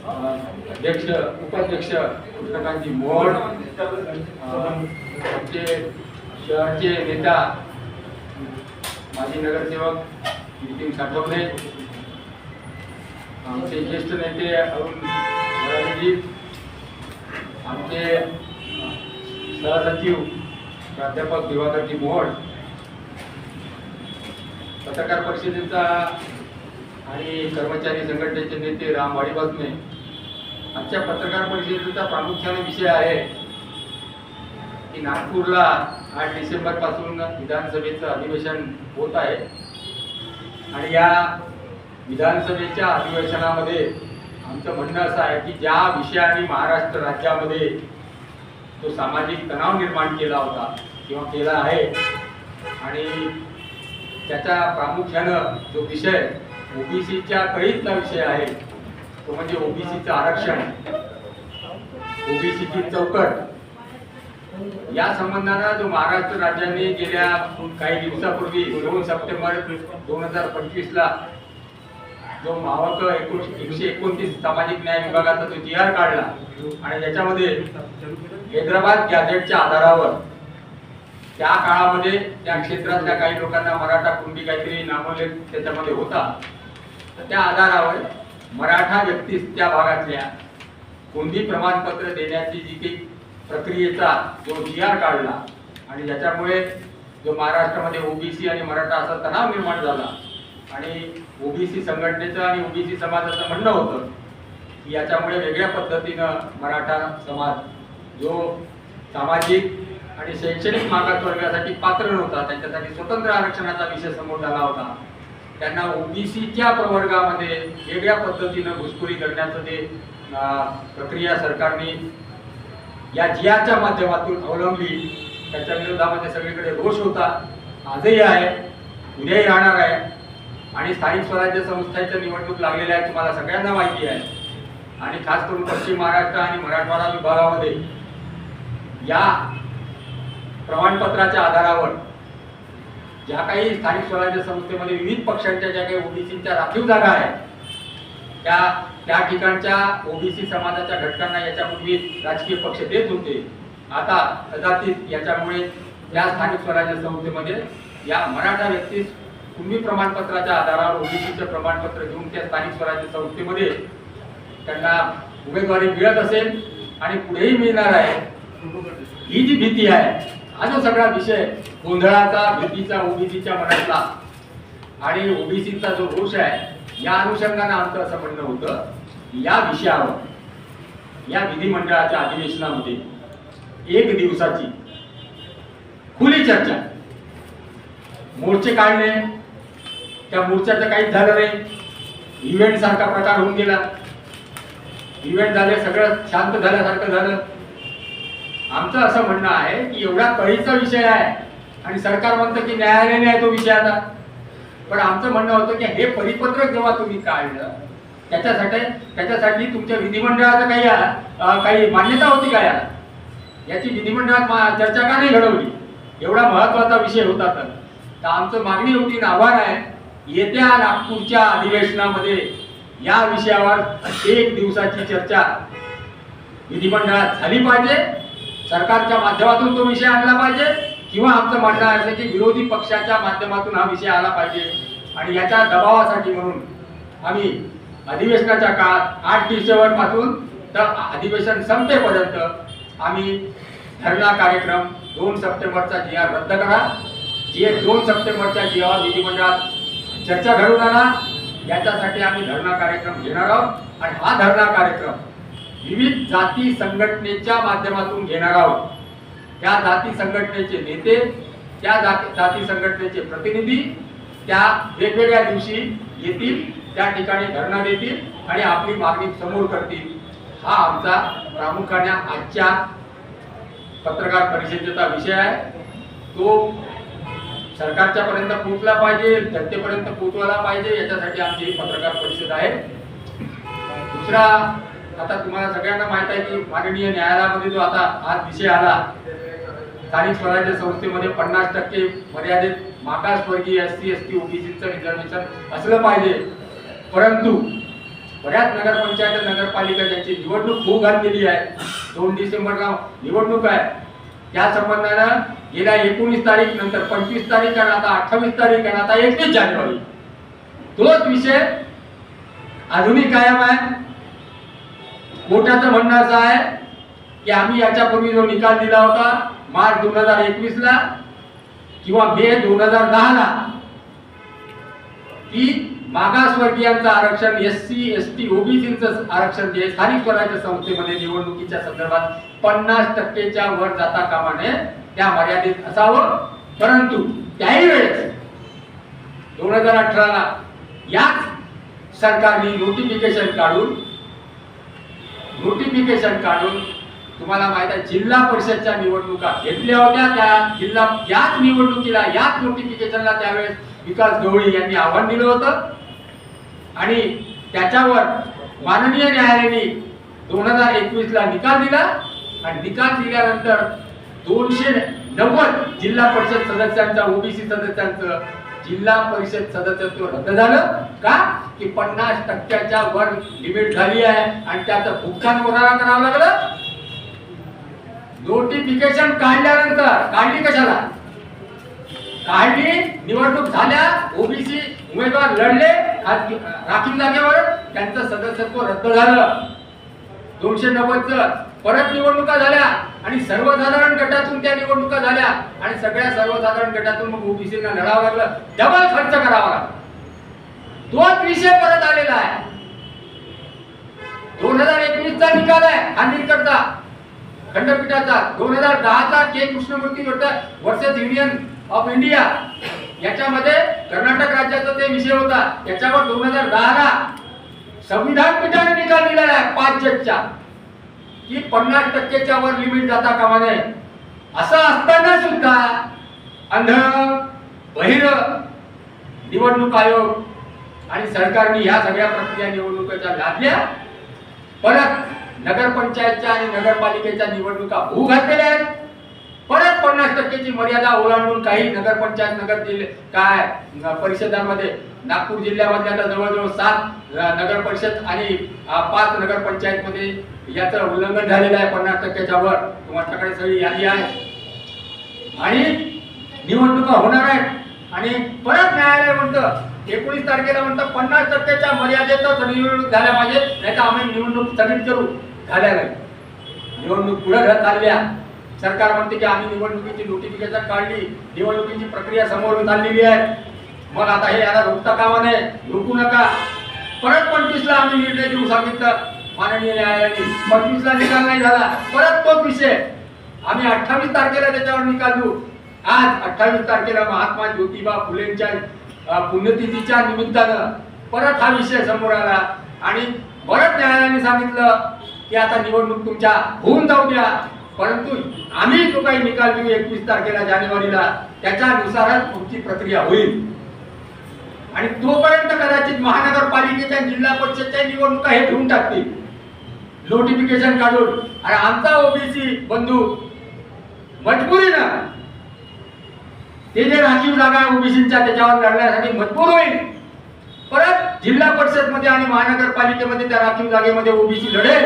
अध्यक्ष उपाध्यक्ष कृष्णकांतजी मोहोळ, आमचे शहरचे नेता माजी नगरसेवक नितीन साठवणे, आमचे ज्येष्ठ नेते अरुण मोराळेजी, आमचे सहसचिव प्राध्यापक दिवाकरजी मोहोळ, पत्रकार परिषदेचा आणि कर्मचारी संघटनेचे नेते राम वाडीबासने. आजच्या पत्रकार परिषदेचा प्रामुख्याने विषय आहे की नागपूरला 8 डिसेंबर पासून विधानसभेचं अधिवेशन होत आहे आणि या विधानसभेच्या अधिवेशनामध्ये आमचं म्हणणं असं आहे की ज्या विषयाने महाराष्ट्र राज्यामध्ये तो सामाजिक तणाव निर्माण केला होता किंवा केला आहे आणि त्याचा प्रामुख्यानं जो विषय ओबीसीच्या कळीतला विषय आहे तो म्हणजे ओबीसीचं आरक्षण, ओबीसीची चौकट. या संबंधानं जो महाराष्ट्र राज्याने गेल्या काही दिवसापूर्वी 2 सप्टेंबर 2025ला जो मावक 129 सामाजिक न्याय विभागाचा जो GR काढला आणि त्याच्यामध्ये हैदराबाद गॅझेटच्या आधारावर त्या काळामध्ये त्या क्षेत्रातल्या काही लोकांना मराठा कुणबी काहीतरी नामोल्लेख त्याच्यामध्ये होता. तर त्या आधारावर मराठा व्यक्तीस त्या भागातल्या कुणबी प्रमाणपत्र देण्याची जी काही प्रक्रियेचा जो GR काढला आणि त्याच्यामुळे जो महाराष्ट्रामध्ये ओबीसी आणि मराठा असा तणाव निर्माण झाला आणि ओबीसी संघटनेचं आणि ओबीसी समाजाचं म्हणणं होतं की याच्यामुळे वेगळ्या पद्धतीनं मराठा समाज जो सामाजिक आणि शैक्षणिक मागासवर्गासाठी पात्र नव्हता, त्यांच्यासाठी स्वतंत्र आरक्षणाचा विषय समोर आला होता, त्यांना ओबीसीच्या प्रवर्गामध्ये वेगळ्या पद्धतीनं घुसखोरी करण्याचं ते प्रक्रिया सरकारने या GRच्या माध्यमातून अवलंबली. त्याच्या विरोधामध्ये सगळीकडे रोष होता, आजही आहे, उद्याही राहणार आहे. आणि स्थानिक स्वराज्य संस्थांच्या निवडणूक लागलेल्या आहेत, तुम्हाला सगळ्यांना माहिती आहे. आणि खास करून पश्चिम महाराष्ट्र आणि मराठवाडा विभागामध्ये या प्रमाणपत्राच्या आधारावर ज्या काही स्थानिक स्वराज्य संस्थेमध्ये विविध पक्षांच्या ज्या काही ओबीसीच्या राखीव जागा आहेत त्या ठिकाणच्या ओबीसी समाजाच्या घटकांना याच्यापूर्वी राजकीय पक्ष देत होते. आता कदाचित याच्यामुळे या स्थानिक स्वराज्य संस्थेमध्ये या मराठा व्यक्तीस कुणबी प्रमाणपत्राच्या आधारावर ओबीसीचं प्रमाणपत्र घेऊन त्या स्थानिक स्वराज्य संस्थेमध्ये त्यांना उमेदवारी मिळत असेल आणि पुढेही मिळणार आहे, ही जी भीती आहे, हा जो सगळा विषय गोंधळाचा, भीतीचा ओबीसीच्या मनातला आणि ओबीसीचा जो रोष आहे, या अनुषंगाने आमचं असं म्हणणं होतं या विषयावर या विधिमंडळाच्या अधिवेशनामध्ये 1 दिवसाची खुली चर्चा, मोर्चे काढणे, त्या मोर्चाचं काहीच झालं नाही, इव्हेंट सारखा प्रकार होऊन गेला, इव्हेंट झाले, सगळं शांत झाल्यासारखं झालं. आमचं असं म्हणणं आहे की एवढा कळीचा विषय आहे आणि सरकार म्हणतं की न्यायालयाने आहे तो विषय आता, पण आमचं म्हणणं होतं की हे परिपत्रक जेव्हा तुम्ही काढलं त्याच्यासाठी तुमच्या विधिमंडळाचं काही मान्यता होती का याची विधिमंडळात चर्चा का नाही घडवली? एवढा महत्वाचा विषय होता. तर आमचं मागणी होती, आव्हान आहे, येत्या नागपूरच्या अधिवेशनामध्ये या विषयावर 1 दिवसाची चर्चा विधिमंडळात झाली पाहिजे. सरकारच्या माध्यमातून तो विषय आणला पाहिजे किंवा आमचं म्हणणं आहे की विरोधी पक्षाच्या माध्यमातून हा विषय आला पाहिजे. आणि याच्या दबावासाठी म्हणून आम्ही अधिवेशनाच्या काळात 8 डिसेंबर पासून तर अधिवेशन संपेपर्यंत आम्ही धरणा कार्यक्रम 2 सप्टेंबरचा GR रद्द करा, 2 सप्टेंबरच्या GR विधिमंडळात चर्चा घडवून आणा, याच्यासाठी आम्ही धरणा कार्यक्रम घेणार आहोत. आणि हा धरणा कार्यक्रम विविध जाती संघटनेच्या माध्यमातून घेणार आहोत. त्या जाती संघटनेचे नेते, त्या जाती संघटनेचे प्रतिनिधी त्या वेगवेगळ्या दिवशी येतील, त्या ठिकाणी धरणा देतील आणि आपली मागणी समोर करतील. हा आमचा प्रामुख्याने आजच्या पत्रकार परिषदेचा विषय आहे. तो सरकारच्या पर्यंत पोहोचला पाहिजे, जनतेपर्यंत पोहोचवला पाहिजे, याच्यासाठी आमची पत्रकार परिषद आहे. दुसरा, आता तुम्हाला सगळ्यांना माहित आहे की माननीय न्यायालयामध्ये जो आता आज विषय आला, स्थानिक स्वराज्य संस्थेमध्ये 50% मर्यादित मागासवर्गीय SC ST OBCचं रिझर्वेशन असलं पाहिजे, बऱ्याच नगरपंचायत नगरपालिका ज्यांची निवडणूक होऊ घातलेली आहे, 2 डिसेंबरला निवडणूक आहे, त्या संबंधानं गेल्या 19 तारीख नंतर 25 तारीख आणि आता 28 तारीख आणि आता 21 जानेवारी तोच विषय अजूनही कायम आहे. कोर्टाचं म्हणणं असं आहे की आम्ही याच्यापूर्वी जो निकाल दिला होता मार्च 2021 ला किंवा मे 2010 ला की मागासवर्गीयांचं आरक्षण, SC ST OBCचं आरक्षण जे स्थानिक स्वराज्य संस्थेमध्ये निवडणुकीच्या संदर्भात 50% वर जाता कामा नये, त्या मर्यादित असावं. परंतु त्याही वेळेस 2018 ला याच सरकारने नोटिफिकेशन काढून तुम्हाला माहित आहे जिल्हा परिषदच्या निवडणुका घेतल्या होत्या. त्या याच निवडणुकीला याच नोटिफिकेशनला त्यावेळेस विकास गवळी यांनी आव्हान दिलं होतं आणि त्याच्यावर माननीय न्यायालयाने 2021 ला निकाल दिला आणि निकाल दिल्यानंतर 290 जिल्हा परिषद सदस्यांचा OBC सदस्यांचं जिल्हा परिषद सदस्यत्व रद्द झालं का की 50% वर लिमिट झाली आहे आणि त्याचं भुगतान कोणाला करावं लागलं. नोटिफिकेशन काढल्यानंतर काढली कशाला काढली, निवडणूक झाल्या, OBC उमेदवार लढले राखीव जागेवर, त्यांचं सदस्यत्व रद्द झालं 290चं. परत निवडणुका झाल्या आणि सर्वसाधारण गटातून त्या निवडणुका झाल्या आणि सगळ्या सर्वसाधारण गटातून मग OBCना लढावं लागलं, डबल खर्च करावा लागला. तोच विषय परत आलेला आहे. 2021 चा निकाल आहे खानविलकरचा खंडपीठाचा, 2010 चा K Krishnamurthy versus union of India, याच्यामध्ये कर्नाटक राज्याचा ते विषय होता. याच्यावर 2010 ला संविधान पीठाने निकाल दिलेला आहे 5 जजच्या की 50% वर लिमिट जाता कामा नये. असं असताना सुद्धा अंध बहिर निवडणूक आयोग आणि सरकारने ह्या सगळ्या प्रक्रिया निवडणुकीच्या लादल्या. परत नगरपंचायतच्या आणि नगरपालिकेच्या निवडणुका होऊ घातलेल्या आहेत. परत 50% मर्यादा ओलांडून काही नगरपंचायत काय परिषदांमध्ये नागपूर जिल्ह्यामध्ये आता जवळजवळ 7 नगर परिषद आणि 5 नगरपंचायत मध्ये याचं उल्लंघन झालेलं आहे. 50% वर तुमच्याकडे सगळी यादी आहे आणि निवडणुका होणार आहेत आणि परत न्यायालय म्हणतं 19 तारखेला म्हणतं 50% मर्यादेतच निवडणूक झाल्या पाहिजे, नाही तर आम्ही निवडणूक स्थगित करू. झाल्या नाही, निवडणूक पुढे चालल्या. सरकार म्हणते की आम्ही निवडणुकीची नोटिफिकेशन काढली, निवडणुकीची प्रक्रिया समोर चाललेली आहे, मग आता हे याला रोखता कामा नये, रोखू नका. परत 25 ला आम्ही निर्णय देऊ सांगितलं माननीय न्यायालयाने, 25 ला निकाल नाही झाला. परत तोच विषय आम्ही 28 तारखेला त्याच्यावर निकाल देऊ. आज 28 तारखेला महात्मा ज्योतिबा फुलेंच्या पुण्यतिथीच्या निमित्तानं परत हा विषय समोर आला आणि परत न्यायालयाने सांगितलं की आता निवडणूक तुमच्या होऊन जाऊ द्या, परंतु आम्ही जो काही निकाल देऊ 21 तारखेला जानेवारीला त्याच्यानुसारच पुढची प्रक्रिया होईल. आणि तोपर्यंत कदाचित महानगरपालिकेच्या जिल्हा परिषदच्या निवडणुका हे घेऊन टाकतील नोटिफिकेशन काढून. आणि आमचा OBC बंधू मजबुरीनं ते जे राखीव जागा OBCच्या त्याच्यावर लढण्यासाठी मजबूर होईल. परत जिल्हा परिषद मध्ये आणि महानगरपालिकेमध्ये त्या राखीव जागेमध्ये OBC लढेल,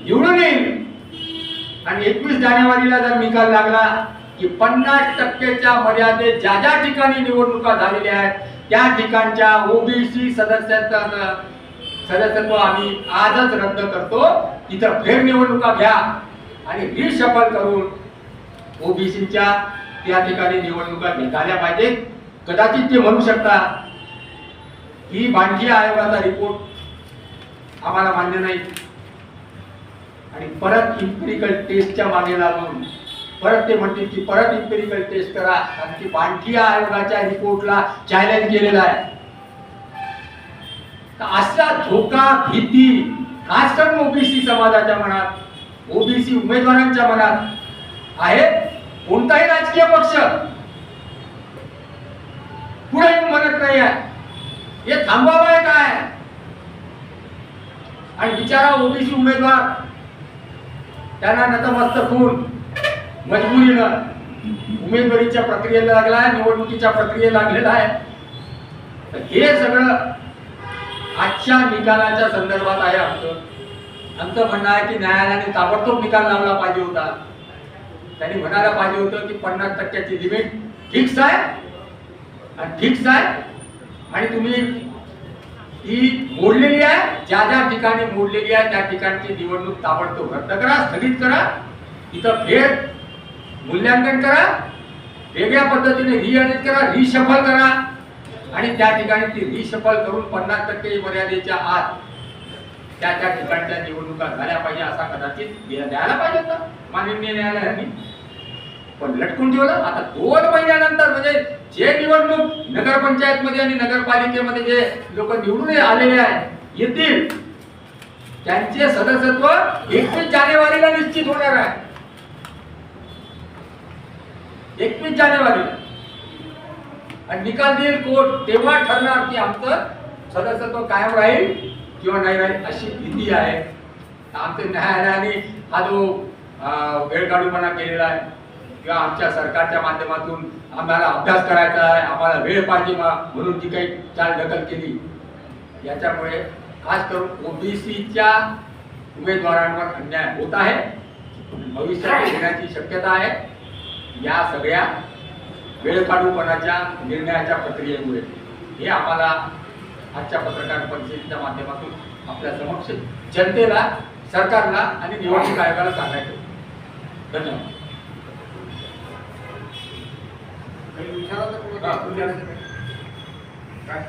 निवडून येईल आणि 21 जानेवारीला जर निकाल लागला की 50% मर्यादेत ज्या ज्या ठिकाणी निवडणुका झालेल्या आहेत त्या ठिकाणच्या OBC सदस्यत्व आम्ही आजच रद्द करतो, तिथं फेर निवडणुका घ्या आणि रिशफल करून OBCच्या त्या ठिकाणी निवडणुका झाल्या पाहिजेत. कदाचित ते म्हणू शकता ही बांधकी आयोगाचा रिपोर्ट आम्हाला मान्य नाही आणि परत इम्पेरिकल टेस्टच्या मागे लागून परत ते म्हणतील की परत इम्पेरिकल टेस्ट करा, कारण की बांधकी आयोगाच्या रिपोर्टला चॅलेंज केलेला आहे. असा धोका भीती खास करून OBC समाजाच्या मनात, OBC उमेदवारांच्या मनात आहे. कोणताही राजकीय पक्ष पुढे येऊन म्हणत नाही आहे हे थांबावं काय. आणि बिचारा OBC उमेदवार त्यांना नतमस्तक होऊन मजबुरीनं उमेदवारीच्या प्रक्रियेला लागला आहे, निवडणुकीच्या प्रक्रियेला लागलेला आहे. हे सगळं आजच्या निकालाच्या संदर्भात आहे आमचं म्हणणं आहे की न्यायालयाने ताबडतोब निकाल लावला पाहिजे होता. त्यांनी म्हणायला पाहिजे होतं की 50% लिमिट फिक्स आहे आणि तुम्ही ही मोडलेली आहे. ज्या ज्या ठिकाणी मोडलेली आहे त्या ठिकाणची निवडणूक ताबडतोब रद्द करा, स्थगित करा, इथं फेर मूल्यांकन करा, वेगळ्या पद्धतीने रिअरेंज करा, रिशफल करा आणि त्या ठिकाणी ती रिशफल करून 50% मर्यादेच्या आत त्या ठिकाणच्या निवडणुका झाल्या पाहिजे असा कदाचित द्यायला पाहिजे होता माननीय न्यायालयाने. पण लटकून ठेवलं. आता 2 महिन्यानंतर म्हणजे जे निवडणूक नगरपंचायत मध्ये आणि नगरपालिकेमध्ये जे लोक निवडून आलेले आहेत येतील त्यांचे सदस्यत्व 21 जानेवारीला निश्चित होणार आहे. 21 जानेवारीला आणि निकाल देईल कोर्ट तेव्हा ठरणार की आमचं सदस्यत्व कायम राहील किंवा नाही राहील अशी भीती आहे. आमच्या न्यायालयाने हा जो वेळकाढूपणा केलेला आहे किंवा आमच्या सरकारच्या माध्यमातून आम्हाला अभ्यास करायचा आहे, आम्हाला वेळ पाहिजे म्हणून जी काही चालढकल केली याच्यामुळे खास करून ओबीसीच्या उमेदवारांवर अन्याय होत आहे, भविष्यात होण्याची शक्यता आहे. या सगळ्या वेळकाढूपणाच्या निर्णयाच्या प्रक्रियेमुळे हे आम्हाला आजच्या पत्रकार परिषदेच्या माध्यमातून आपल्या समक्ष जनतेला, सरकारला आणि निवडणूक आयोगाला सांगायचं. धन्यवाद. काही विचारायचं काय